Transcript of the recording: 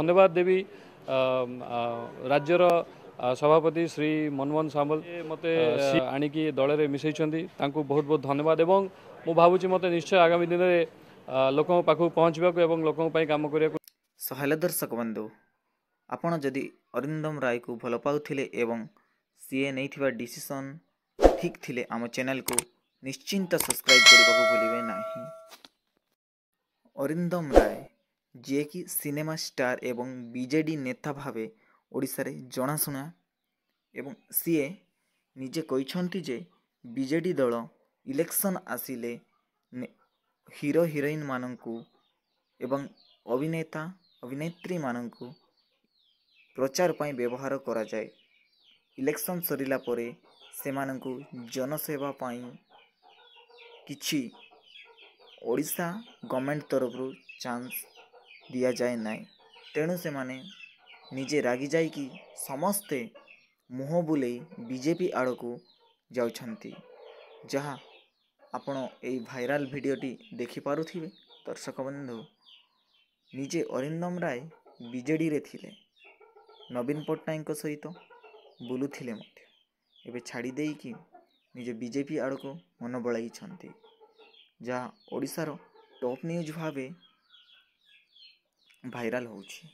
धन्यवाद देवी राज्यर सभापति श्री मनमोहन सामल मते आणिकी दल में मिसई बहुत बहुत धन्यवाद एवं मु भावुची मते निश्चय आगामी दिन में लोकों पाखु पहुँचवा लोकों काम करने हेलो दर्शक बंधु आपण जदि अरिंदम राय को भल पाउथिले एवं सीए नहीं डिसीजन ठीक थिले आम चैनल को निश्चिंत सब्सक्राइब करने को भूलिए नहीं। अरिंदम राय जी कि सिनेमा स्टार एवं बीजेडी नेता भावे ओडिशा रे जनाशुना एवं सीए निजे कहते जे बीजेडी दल इलेक्शन आसिले हीरो हिरोइन मानंकु एवं अभिनेता अभिनेत्री मानंकु प्रचार पाई व्यवहार करा जाए। इलेक्शन सरिला परे सेमानंकु जनसेवा पाई किछि ओडिशा गवर्नमेंट तरफ चांस दिया जाए ना। तेणु से माने निजे रागी जाई कि समस्ते मुह बुले बीजेपी आड़ को जाउछंती जहाँ आपण ए भाइराल भिडियोटी देखि पारुथिबे। दर्शक बंधु निजे अरिंदम राय बीजेडी रे थिले नवीन पट्टनायक सहित बुलुथिले मध्य एबे छाड़ी देई कि निजे बीजेपी आड़ को मन बड़ाई जहाँ ओडिशार टॉप न्यूज भावे भाइराल होउछि।